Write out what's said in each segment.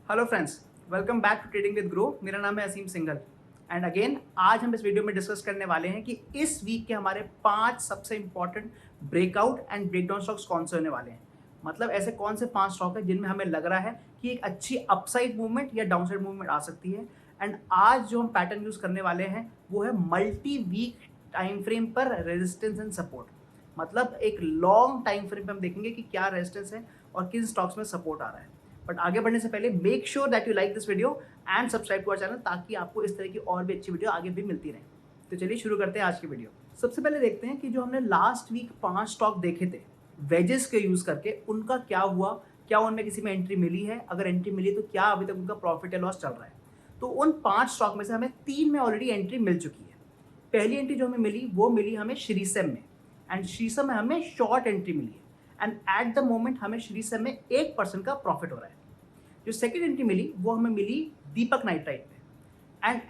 Hello friends, welcome back to trading with Groww. मेरा नाम है असीम सिंघल एंड अगेन आज हम इस वीडियो में डिस्कस करने वाले हैं कि इस वीक के हमारे 5 सबसे important breakout and breakdown stocks कौन से होने वाले हैं। मतलब ऐसे कौन से 5 स्टॉक हैं जिनमें हमें लग रहा है कि एक अच्छी अपसाइड मूवमेंट या डाउनसाइड मूवमेंट आ सकती है। एंड आज जो हम पैटर्न यूज करने वाले हैं वो है मल्टी वीक टाइम फ्रेम पर रेजिस्टेंस एंड सपोर्ट। मतलब एक लॉन्ग टाइम फ्रेम पे हम देखेंगे कि क्या रेजिस्टेंस है और किन स्टॉक्स में सपोर्ट आ रहा है। बट आगे बढ़ने से पहले make sure that you like this video and subscribe to our channel ताकि आपको इस तरह की और भी अच्छी वीडियो आगे भी मिलती रहे। तो चलिए शुरू करते हैं आज की वीडियो। सबसे पहले देखते हैं कि जो हमने लास्ट वीक 5 स्टॉक देखे थे वेजेस के यूज करके, उनका क्या हुआ, क्या उनमें किसी में एंट्री मिली है, अगर एंट्री मिली तो क्या अभी तक उनका प्रॉफिट या लॉस चल रहा है। तो उन 5 स्टॉक में से हमें 3 में ऑलरेडी एंट्री मिल चुकी है। पहली एंट्री जो हमें मिली वो मिली हमें श्रीसेम में एंड श्रीसेम में हमें शॉर्ट एंट्री मिली है एंड एट द मोमेंट हमें श्रीसेम में 1% का प्रॉफिट हो रहा है। जो सेकंड एंट्री मिली वो हमें मिली दीपक नाइट्राइट पे एंड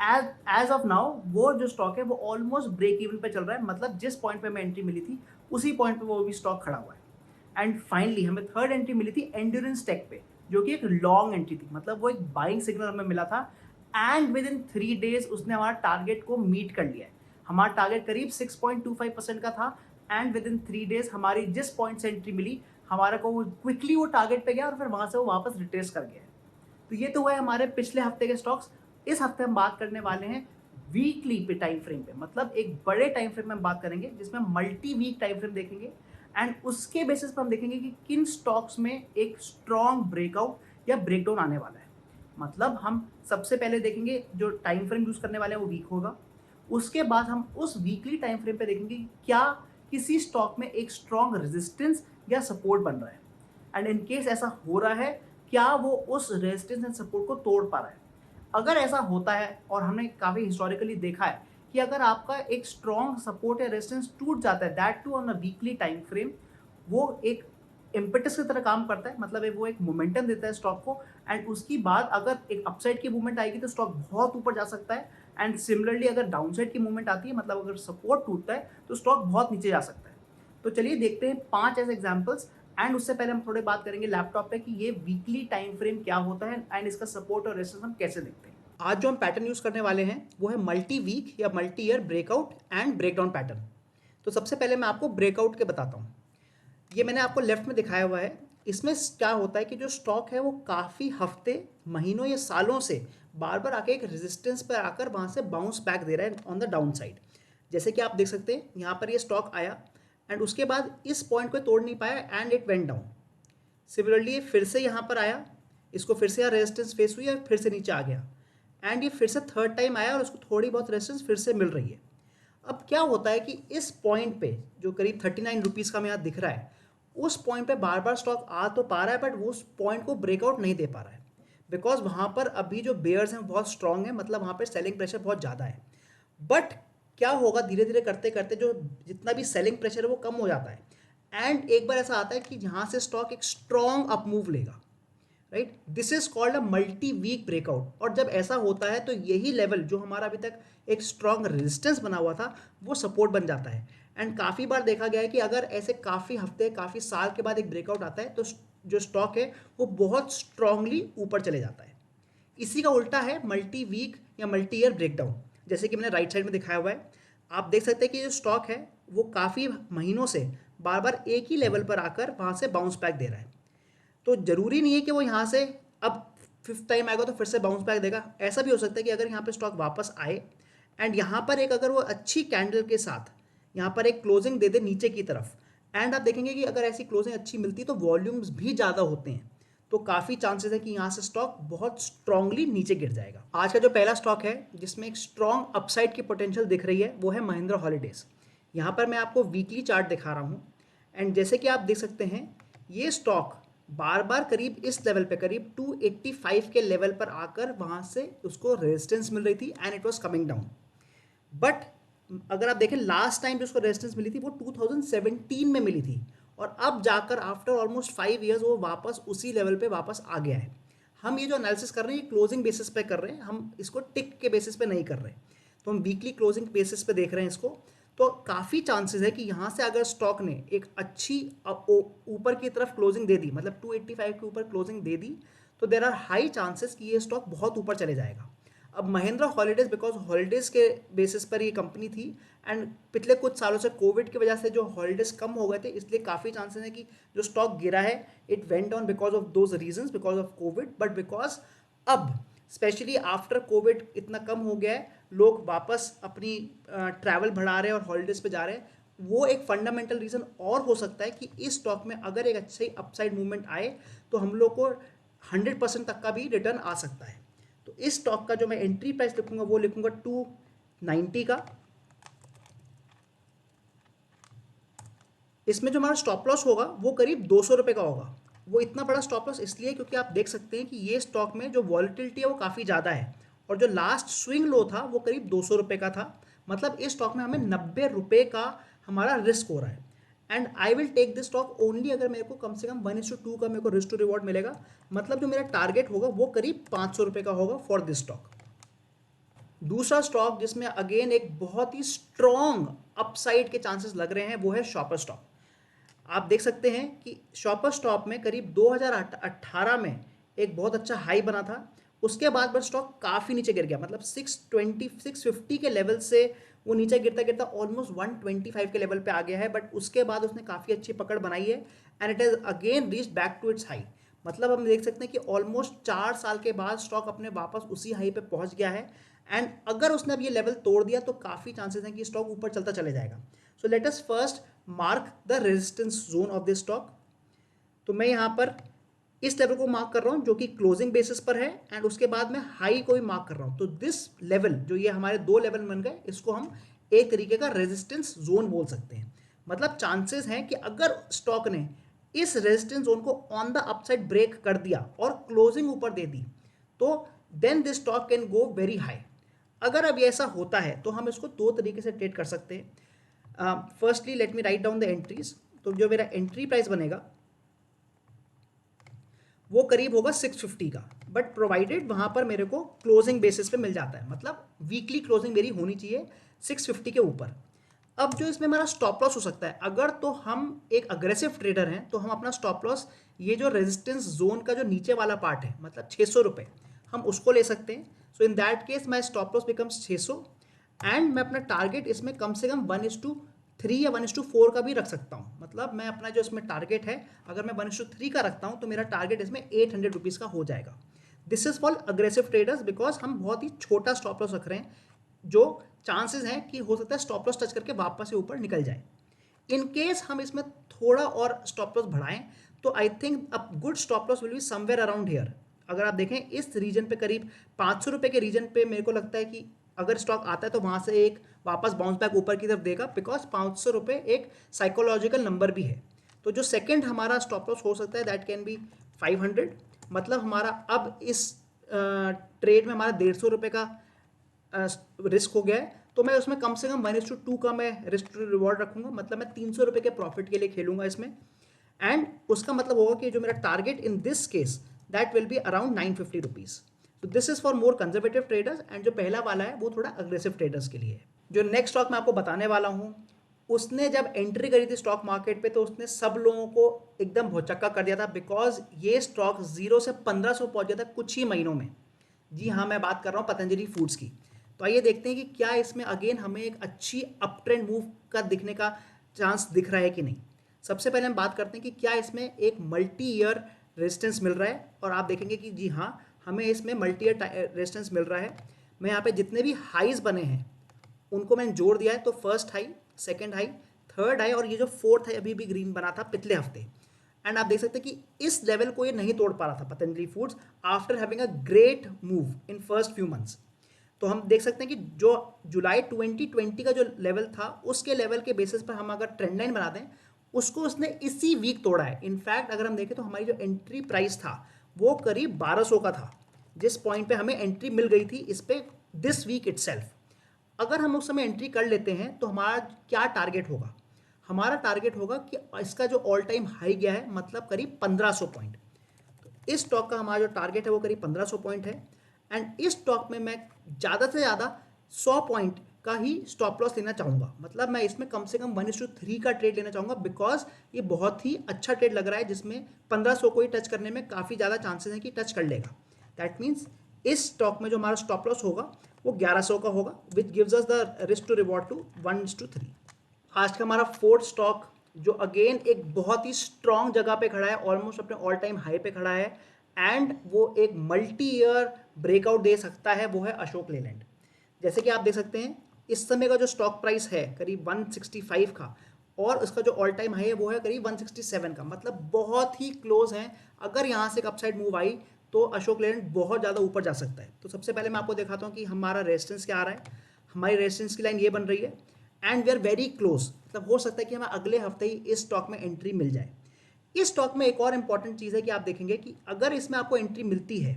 एज ऑफ नाउ वो जो स्टॉक है वो ऑलमोस्ट ब्रेक इवन पे चल रहा है। मतलब जिस पॉइंट पे हमें एंट्री मिली थी उसी पॉइंट पे वो भी स्टॉक खड़ा हुआ है। एंड फाइनली हमें थर्ड एंट्री मिली थी एंड्योरेंस टेक पे, जो कि एक लॉन्ग एंट्री थी। मतलब वो एक बाइंग सिग्नल हमें मिला था एंड विद इन 3 डेज उसने हमारा टारगेट को मीट कर लिया है। हमारा टारगेट करीब 6.25% का था एंड विद इन 3 डेज हमारी जिस पॉइंट से एंट्री मिली हमारा को वो क्विकली वो टारगेट पे गया और फिर वहां से वो वापस रिट्रेस कर गया। तो ये तो हुआ है हमारे पिछले हफ्ते के स्टॉक्स। इस हफ्ते हम बात करने वाले हैं वीकली पे टाइम फ्रेम पे, मतलब एक बड़े टाइम फ्रेम में हम बात करेंगे जिसमें मल्टी वीक टाइम फ्रेम देखेंगे एंड उसके बेसिस पर हम देखेंगे कि किन स्टॉक्स में एक स्ट्रॉन्ग ब्रेकआउट या ब्रेकडाउन आने वाला है। मतलब हम सबसे पहले देखेंगे जो टाइम फ्रेम यूज करने वाले हैं वो वीक होगा। उसके बाद हम उस वीकली टाइम फ्रेम पे देखेंगे कि क्या किसी स्टॉक में एक स्ट्रॉन्ग रेजिस्टेंस या सपोर्ट बन रहा है एंड इन केस ऐसा हो रहा है क्या वो उस रेजिस्टेंस एंड सपोर्ट को तोड़ पा रहा है। अगर ऐसा होता है और हमने काफ़ी हिस्टोरिकली देखा है कि अगर आपका एक स्ट्रॉन्ग सपोर्ट या रेजिस्टेंस टूट जाता है that to on a weekly time frame, वो एक इम्पेटस की तरह काम करता है। मतलब वो एक मोमेंटम देता है स्टॉक को एंड उसकी बाद अगर एक अपसाइड की मूवमेंट आएगी तो स्टॉक बहुत ऊपर जा सकता है एंड सिमिलरली अगर डाउनसाइड की मूवमेंट आती है, मतलब अगर सपोर्ट टूटता है तो स्टॉक बहुत नीचे जा सकता है। तो चलिए देखते हैं 5 ऐसे एग्जांपल्स एंड उससे पहले हम थोड़े बात करेंगे लैपटॉप पे कि ये वीकली टाइम फ्रेम क्या होता है एंड इसका सपोर्ट और रेजिस्टेंस हम कैसे देखते हैं। आज जो हम पैटर्न यूज करने वाले हैं वो है मल्टी वीक या multi year breakout and breakdown pattern. तो सबसे पहले मैं आपको ब्रेकआउट के बताता हूँ। ये मैंने आपको लेफ्ट में दिखाया हुआ है। इसमें क्या होता है कि जो स्टॉक है वो काफ़ी हफ्ते, महीनों या सालों से बार बार आके एक रेजिस्टेंस पर आकर वहाँ से बाउंस बैक दे रहा है ऑन द डाउन साइड। जैसे कि आप देख सकते हैं यहाँ पर ये स्टॉक आया एंड उसके बाद इस पॉइंट को तोड़ नहीं पाया and it went down. Similarly ये फिर से यहाँ पर आया, इसको फिर से यहाँ रेजिस्टेंस फेस हुई और फिर से नीचे आ गया एंड ये फिर से थर्ड टाइम आया और उसको थोड़ी बहुत रेजिस्टेंस फिर से मिल रही है। अब क्या होता है कि इस पॉइंट पे जो करीब 39 रुपीज़ का हमें यहाँ दिख रहा है, उस पॉइंट पे बार बार स्टॉक आ तो पा रहा है बट वो उस पॉइंट को ब्रेकआउट नहीं दे पा रहा है बिकॉज वहाँ पर अभी जो बेयर्स हैं बहुत स्ट्रांग है। मतलब वहाँ पर सेलिंग प्रेशर बहुत ज़्यादा है। बट क्या होगा, धीरे धीरे करते करते जो जितना भी सेलिंग प्रेशर है वो कम हो जाता है एंड एक बार ऐसा आता है कि यहाँ से स्टॉक एक स्ट्रॉन्ग अप मूव लेगा। Right, this is called a multi week breakout. और जब ऐसा होता है तो यही लेवल जो हमारा अभी तक एक स्ट्रॉन्ग रेजिस्टेंस बना हुआ था वो सपोर्ट बन जाता है एंड काफ़ी बार देखा गया है कि अगर ऐसे काफ़ी हफ्ते, काफ़ी साल के बाद एक ब्रेकआउट आता है तो जो स्टॉक है वो बहुत स्ट्रांगली ऊपर चले जाता है। इसी का उल्टा है मल्टी वीक या मल्टी ईयर ब्रेकडाउन। जैसे कि मैंने राइट साइड में दिखाया हुआ है, आप देख सकते हैं कि जो स्टॉक है वो काफ़ी महीनों से बार बार एक ही लेवल पर आकर वहाँ से बाउंस बैक दे रहा है। तो ज़रूरी नहीं है कि वो यहाँ से अब फिफ्थ टाइम आएगा तो फिर से बाउंस बैक देगा। ऐसा भी हो सकता है कि अगर यहाँ पे स्टॉक वापस आए एंड यहाँ पर एक अगर वो अच्छी कैंडल के साथ यहाँ पर एक क्लोजिंग दे दे नीचे की तरफ एंड आप देखेंगे कि अगर ऐसी क्लोजिंग अच्छी मिलती है तो वॉल्यूम्स भी ज़्यादा होते हैं, तो काफ़ी चांसेस है कि यहाँ से स्टॉक बहुत स्ट्रांगली नीचे गिर जाएगा। आज का जो पहला स्टॉक है जिसमें एक स्ट्रॉन्ग अपसाइड की पोटेंशियल दिख रही है वो है महिंद्रा हॉलीडेज। यहाँ पर मैं आपको वीकली चार्ट दिखा रहा हूँ एंड जैसे कि आप देख सकते हैं ये स्टॉक बार बार करीब इस लेवल पे, करीब 285 के लेवल पर आकर वहाँ से उसको रेजिस्टेंस मिल रही थी and it was coming down. But अगर आप देखें लास्ट टाइम जो उसको रेजिस्टेंस मिली थी वो 2017 में मिली थी और अब जाकर आफ्टर ऑलमोस्ट 5 ईयर्स वो वापस उसी लेवल पे वापस आ गया है। हम ये जो एनालिसिस कर रहे हैं ये क्लोजिंग बेसिस पे कर रहे हैं, हम इसको टिक के बेसिस पे नहीं कर रहे। तो हम वीकली क्लोजिंग बेसिस पे देख रहे हैं इसको। तो काफ़ी चांसेस है कि यहाँ से अगर स्टॉक ने एक अच्छी ऊपर की तरफ क्लोजिंग दे दी, मतलब 285 के ऊपर क्लोजिंग दे दी, तो देर आर हाई चांसेस कि ये स्टॉक बहुत ऊपर चले जाएगा। अब महिंद्रा हॉलीडेज, बिकॉज हॉलीडेज के बेसिस पर ये कंपनी थी एंड पिछले कुछ सालों से कोविड की वजह से जो हॉलीडेज कम हो गए थे, इसलिए काफ़ी चांसेस है कि जो स्टॉक गिरा है it went down because of those reasons, because of Covid. But because अब स्पेशली आफ्टर कोविड इतना कम हो गया है, लोग वापस अपनी ट्रैवल बढ़ा रहे हैं और हॉलीडेज पे जा रहे हैं, वो एक फंडामेंटल रीज़न और हो सकता है कि इस स्टॉक में अगर एक अच्छी अपसाइड मूवमेंट आए तो हम लोग को 100% तक का भी रिटर्न आ सकता है। तो इस स्टॉक का जो मैं एंट्री प्राइस लिखूंगा वो लिखूंगा 290 का। इसमें जो हमारा स्टॉप लॉस होगा वो करीब 200 रुपये का होगा। वो इतना बड़ा स्टॉप लॉस इसलिए क्योंकि आप देख सकते हैं कि ये स्टॉक में जो वॉलिटिलिटी है वो काफ़ी ज़्यादा है और जो लास्ट स्विंग लो था वो करीब 200 रुपये का था। मतलब इस स्टॉक में हमें 90 रुपये का हमारा रिस्क हो रहा है and I will take this stock only अगर मेरे को कम से कम 1:2 का मेरे को रिस्क टू रिवॉर्ड मिलेगा। मतलब जो मेरा टारगेट होगा वो करीब 500 रुपये का होगा फॉर दिस स्टॉक। दूसरा स्टॉक जिसमें अगेन एक बहुत ही स्ट्रॉन्ग अपसाइड के चांसेस लग रहे हैं वो है शॉपर स्टॉप। आप देख सकते हैं कि शॉपर स्टॉप में करीब 2018 में एक बहुत अच्छा हाई बना था, उसके बाद बस स्टॉक काफ़ी नीचे गिर गया। मतलब 620 650 के लेवल से वो नीचे गिरता गिरता ऑलमोस्ट 125 के लेवल पे आ गया है। बट उसके बाद उसने काफ़ी अच्छी पकड़ बनाई है and it has again reach back to its high. मतलब हम देख सकते हैं कि ऑलमोस्ट 4 साल के बाद स्टॉक अपने वापस उसी हाई पे पहुंच गया है एंड अगर उसने अब ये लेवल तोड़ दिया तो काफ़ी चांसेस हैं कि स्टॉक ऊपर चलता चले जाएगा। So let us first mark the resistance zone of this stock. तो मैं यहाँ पर इस लेवल को मार्क कर रहा हूँ जो कि क्लोजिंग बेसिस पर है एंड उसके बाद मैं हाई को भी मार्क कर रहा हूँ। तो दिस लेवल जो ये हमारे 2 लेवल बन गए, इसको हम एक तरीके का रेजिस्टेंस जोन बोल सकते हैं। मतलब चांसेस हैं कि अगर स्टॉक ने इस रेजिस्टेंस जोन को ऑन द अपसाइड ब्रेक कर दिया और क्लोजिंग ऊपर दे दी तो then this stock can go very high. अगर अब ऐसा होता है तो हम इसको 2 तरीके से ट्रेड कर सकते हैं। Firstly let me write down the entries. तो जो मेरा एंट्री प्राइस बनेगा वो करीब होगा 650 का, बट प्रोवाइडेड वहाँ पर मेरे को क्लोजिंग बेसिस पे मिल जाता है। मतलब वीकली क्लोजिंग मेरी होनी चाहिए 650 के ऊपर। अब जो इसमें हमारा स्टॉप लॉस हो सकता है, अगर तो हम एक अग्रेसिव ट्रेडर हैं तो हम अपना स्टॉप लॉस ये जो रेजिस्टेंस जोन का जो नीचे वाला पार्ट है मतलब 600 रुपये, हम उसको ले सकते हैं। So in that case my stop loss becomes 600 and मैं अपना टारगेट इसमें कम से कम 1:3 या 1:4 का भी रख सकता हूँ। मतलब मैं अपना जो इसमें टारगेट है अगर मैं 1:3 का रखता हूँ तो मेरा टारगेट इसमें 800 रुपीज़ का हो जाएगा। This is for aggressive traders because हम बहुत ही छोटा स्टॉप लॉस रख रहे हैं जो चांसेस हैं कि हो सकता है स्टॉप लॉस टच करके वापस से ऊपर निकल जाए। इन केस हम इसमें थोड़ा और स्टॉप लॉस बढ़ाएं तो I think a good stop loss will be somewhere around here. अगर आप देखें इस रीजन पे करीब 500 रुपये के रीजन पे मेरे को लगता है कि अगर स्टॉक आता है तो वहाँ से एक वापस बाउंस बैक ऊपर की तरफ देगा बिकॉज 500 रुपये एक साइकोलॉजिकल नंबर भी है। तो जो सेकंड हमारा स्टॉप लॉस हो सकता है दैट कैन बी 500। मतलब हमारा अब इस ट्रेड में हमारा 150 रुपये का रिस्क हो गया है तो मैं उसमें कम से कम 1:2 का मैं रिस्क टू रिवॉर्ड रखूंगा। मतलब मैं 300 रुपये के प्रॉफिट के लिए खेलूंगा इसमें एंड उसका मतलब होगा कि जो मेरा target in this case that will be around 950 rupees. तो this is for more conservative traders and जो पहला वाला है वो थोड़ा अग्रेसिव ट्रेडर्स के लिए है। जो नेक्स्ट स्टॉक मैं आपको बताने वाला हूँ उसने जब एंट्री करी थी स्टॉक मार्केट पे तो उसने सब लोगों को एकदम भौचक्का कर दिया था बिकॉज ये स्टॉक 0 से 1500 पहुंच गया था कुछ ही महीनों में। जी हाँ, मैं बात कर रहा हूँ पतंजलि फूड्स की। तो आइए देखते हैं कि क्या इसमें अगेन हमें एक अच्छी अप ट्रेंड मूव का दिखने का चांस दिख रहा है कि नहीं। सबसे पहले हम बात करते हैं कि क्या इसमें एक मल्टी ईयर रेजिस्टेंस मिल रहा है और आप देखेंगे कि जी हाँ, हमें इसमें मल्टी ईयर रेजिस्टेंस मिल रहा है। मैं यहाँ पे जितने भी हाईज बने हैं उनको मैंने जोड़ दिया है। तो first high, second high, third high और ये जो फोर्थ हाई अभी भी ग्रीन बना था पिछले हफ्ते। एंड आप देख सकते हैं कि इस लेवल को ये नहीं तोड़ पा रहा था Patanjali foods after having a great move in first few months. तो हम देख सकते हैं कि जो जुलाई 2020 का जो लेवल था उसके लेवल के बेसिस पर हम अगर ट्रेंड लाइन बना दें उसको उसने इसी वीक तोड़ा है। इनफैक्ट अगर हम देखें तो हमारी जो एंट्री प्राइस था वो करीब 1200 का था जिस पॉइंट पे हमें एंट्री मिल गई थी इस पे दिस वीक इटसेल्फ। अगर हम उस समय एंट्री कर लेते हैं तो हमारा क्या टारगेट होगा, हमारा टारगेट होगा कि इसका जो ऑल टाइम हाई गया है मतलब करीब 1500 पॉइंट। तो इस स्टॉक का हमारा जो टारगेट है वो करीब 1500 पॉइंट है एंड इस स्टॉक में मैं ज़्यादा से ज़्यादा 100 पॉइंट का ही स्टॉप लॉस लेना चाहूँगा। मतलब मैं इसमें कम से कम 1:3 का ट्रेड लेना चाहूँगा, बिकॉज ये बहुत ही अच्छा ट्रेड लग रहा है जिसमें 1500 को ही टच करने में काफ़ी ज़्यादा चांसेस हैं कि टच कर लेगा। दैट मीन्स इस स्टॉक में जो हमारा स्टॉप लॉस होगा वो 1100 का होगा, which gives us the risk to reward to 1:3। आज का हमारा फोर्थ स्टॉक जो अगेन एक बहुत ही स्ट्रॉन्ग जगह पे खड़ा है, ऑलमोस्ट अपने ऑल टाइम हाई पे खड़ा है, एंड वो एक मल्टी ईयर ब्रेकआउट दे सकता है, वो है अशोक लेलैंड। जैसे कि आप देख सकते हैं इस समय का जो स्टॉक प्राइस है करीब 165 का, और उसका जो ऑल टाइम हाई है वो है करीब 167 का, मतलब बहुत ही क्लोज है। अगर यहाँ से एक अपसाइड मूव आई तो अशोक लेलैंड बहुत ज़्यादा ऊपर जा सकता है। तो सबसे पहले मैं आपको दिखाता हूँ कि हमारा रेजिस्टेंस क्या आ रहा है। हमारी रेजिस्टेंस की लाइन ये बन रही है and we are very close, मतलब हो सकता है कि हमें अगले हफ्ते ही इस स्टॉक में एंट्री मिल जाए। इस स्टॉक में एक और इंपॉर्टेंट चीज़ है कि आप देखेंगे कि अगर इसमें आपको एंट्री मिलती है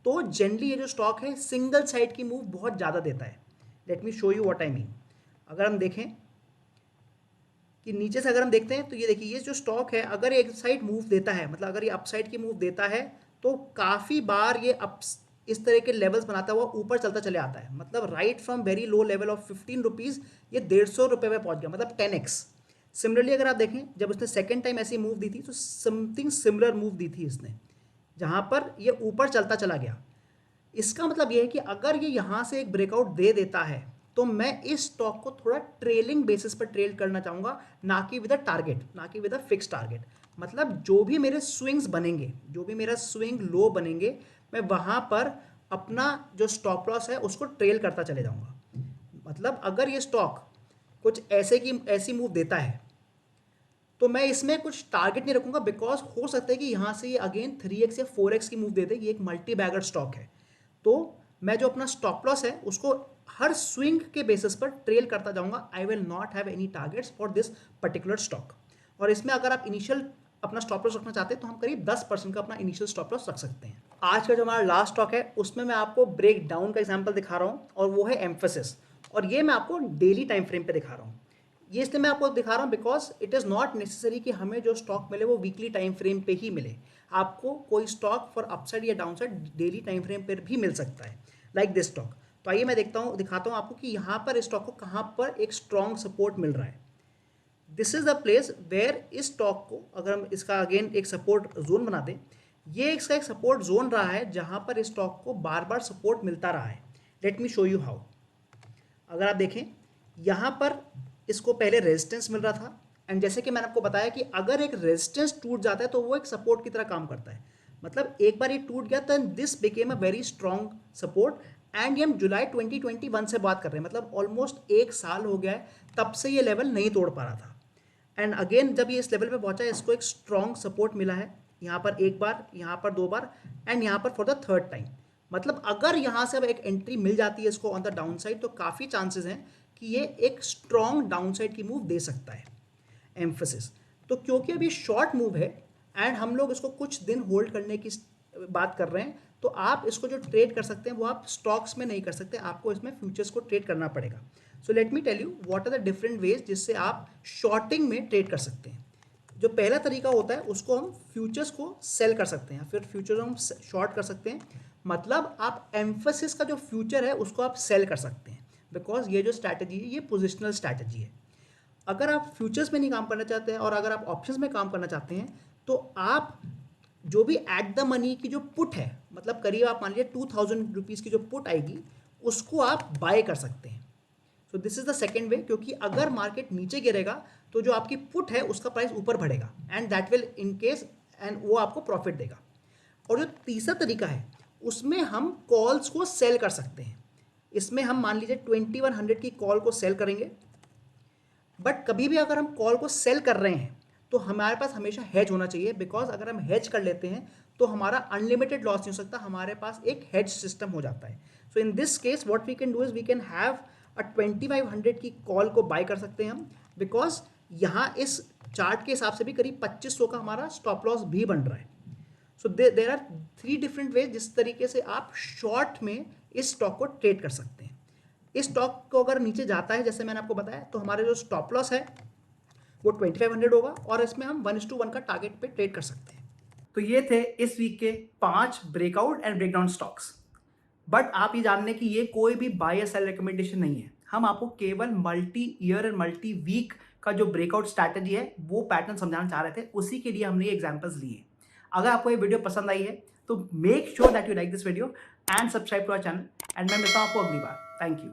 तो जनरली ये जो स्टॉक है सिंगल साइड की मूव बहुत ज़्यादा देता है। Let me show you what I mean. अगर हम देखें कि नीचे से अगर हम देखते हैं तो ये देखिए ये जो स्टॉक है अगर एक साइड मूव देता है, मतलब अगर ये अपसाइड की मूव देता है तो काफ़ी बार ये अप्स इस तरह के लेवल्स बनाता हुआ ऊपर चलता चले आता है। मतलब right from very low level of 15 rupees ये 150 रुपये पे पहुंच गया, मतलब 10x। सिमिलरली अगर आप देखें जब उसने सेकेंड टाइम ऐसी मूव दी थी तो समथिंग सिमिलर मूव दी थी इसने, जहाँ पर ये ऊपर चलता चला गया। इसका मतलब ये है कि अगर ये यहाँ से एक ब्रेकआउट दे देता है तो मैं इस स्टॉक को थोड़ा ट्रेलिंग बेसिस पर ट्रेड करना चाहूँगा, ना कि विद अ टारगेट, ना कि विद अ फिक्स टारगेट। मतलब जो भी मेरे स्विंग्स बनेंगे, जो भी मेरा स्विंग लो बनेंगे, मैं वहाँ पर अपना जो स्टॉप लॉस है उसको ट्रेल करता चले जाऊँगा। मतलब अगर ये स्टॉक कुछ ऐसी मूव देता है तो मैं इसमें कुछ टारगेट नहीं रखूंगा, बिकॉज हो सकता है कि यहाँ से ये अगेन 3x या 4x की मूव दे दे। ये एक मल्टी बैगर स्टॉक है, तो मैं जो अपना स्टॉप लॉस है उसको हर स्विंग के बेसिस पर ट्रेल करता जाऊंगा। I will not have any targets for this particular stock. और इसमें अगर आप इनिशियल अपना स्टॉप लॉस रखना चाहते हैं तो हम करीब 10% का अपना इनिशियल स्टॉप लॉस रख सकते हैं। आज का जो हमारा लास्ट स्टॉक है उसमें मैं आपको ब्रेक डाउन का एग्जाम्पल दिखा रहा हूँ, और वो है एम्फेसिस, और ये मैं आपको डेली टाइम फ्रेम पे दिखा रहा हूँ। ये इसलिए मैं आपको दिखा रहा हूँ because it is not necessary कि हमें जो स्टॉक मिले वो वीकली टाइम फ्रेम पे ही मिले। आपको कोई स्टॉक फॉर अपसाइड या डाउनसाइड डेली टाइम फ्रेम पर भी मिल सकता है, लाइक दिस स्टॉक। तो आइए मैं दिखाता हूँ आपको कि यहाँ पर इस स्टॉक को कहाँ पर एक स्ट्रॉन्ग सपोर्ट मिल रहा है। This is the place where इस स्टॉक को अगर हम इसका अगेन एक सपोर्ट जोन बना दें, ये इसका एक सपोर्ट जोन रहा है जहाँ पर इस स्टॉक को बार बार सपोर्ट मिलता रहा है। Let me show you how. अगर आप देखें यहाँ पर इसको पहले रेजिस्टेंस मिल रहा था, एंड जैसे कि मैंने आपको बताया कि अगर एक रेजिस्टेंस टूट जाता है तो वो एक सपोर्ट की तरह काम करता है। मतलब एक बार ये टूट गया तो this became a very strong support. And ये हम जुलाई 2021 से बात कर रहे हैं, मतलब ऑलमोस्ट एक साल हो गया है तब से ये लेवल नहीं तोड़ पा रहा था। एंड अगेन जब ये इस लेवल पे पहुंचा है इसको एक स्ट्रॉन्ग सपोर्ट मिला है, यहाँ पर एक बार, यहाँ पर दो बार, एंड यहाँ पर फॉर द थर्ड टाइम। मतलब अगर यहाँ से अब एक एंट्री मिल जाती है इसको ऑन द डाउन साइड तो काफ़ी चांसेस हैं कि ये एक स्ट्रॉन्ग डाउन साइड की मूव दे सकता है एम्फेसिस। तो क्योंकि अभी शॉर्ट मूव है एंड हम लोग इसको कुछ दिन होल्ड करने की बात कर रहे हैं, तो आप इसको जो ट्रेड कर सकते हैं वो आप स्टॉक्स में नहीं कर सकते, आपको इसमें फ्यूचर्स को ट्रेड करना पड़ेगा। So let me tell you what are the different ways जिससे आप शॉर्टिंग में ट्रेड कर सकते हैं। जो पहला तरीका होता है उसको हम फ्यूचर्स को सेल कर सकते हैं, फिर फ्यूचर्स हम शॉर्ट कर सकते हैं। मतलब आप एम्फेसिस का जो फ्यूचर है उसको आप सेल कर सकते हैं, बिकॉज ये जो स्ट्रैटेजी है ये पोजिशनल स्ट्रैटेजी है। अगर आप फ्यूचर्स में नहीं काम करना चाहते हैं और अगर आप ऑप्शंस में काम करना चाहते हैं तो आप जो भी एट द मनी की जो पुट है, मतलब करीब आप मान लीजिए 2000 रुपीज़ की जो पुट आएगी उसको आप बाय कर सकते हैं। So this is the second way, क्योंकि अगर मार्केट नीचे गिरेगा तो जो आपकी पुट है उसका प्राइस ऊपर बढ़ेगा and that will in case and वो आपको प्रॉफिट देगा। और जो तीसरा तरीका है उसमें हम कॉल्स को सेल कर सकते हैं। इसमें हम मान लीजिए 2100 की कॉल को सेल करेंगे, बट कभी भी अगर हम कॉल को सेल कर रहे हैं तो हमारे पास हमेशा हेज होना चाहिए, बिकॉज अगर हम हेज कर लेते हैं तो हमारा अनलिमिटेड लॉस नहीं हो सकता, हमारे पास एक हेज सिस्टम हो जाता है। So in this case what we can do is we can have a 2500 की कॉल को बाय कर सकते हैं हम, बिकॉज यहाँ इस चार्ट के हिसाब से भी करीब 2500 का हमारा स्टॉप लॉस भी बन रहा है। सो देर आर 3 डिफरेंट वेज जिस तरीके से आप शॉर्ट में इस स्टॉक को ट्रेड कर सकते हैं। इस स्टॉक को अगर नीचे जाता है जैसे मैंने आपको बताया तो हमारे जो स्टॉप लॉस है वो 2500 होगा और इसमें हम 1:1 का टारगेट पे ट्रेड कर सकते हैं। तो ये थे इस वीक के 5 breakout and breakdown stocks. But आप ये जान लें कि ये कोई भी बाय या सेल रिकमेंडेशन नहीं है। हम आपको केवल multi year and multi week का जो ब्रेकआउट स्ट्रैटेजी है वो पैटर्न समझाना चाह रहे थे, उसी के लिए हमने ये एग्जांपल्स लिए। अगर आपको ये वीडियो पसंद आई है तो make sure that you like this video and subscribe to our channel, and मैं मिलता हूं आपको अगली बार। Thank you.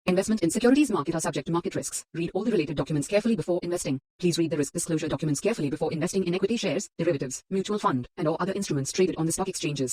Investment in securities market are subject to market risks. Read all the related documents carefully before investing. Please read the risk disclosure documents carefully before investing in equity shares, derivatives, mutual fund, and or other instruments traded on the stock exchanges.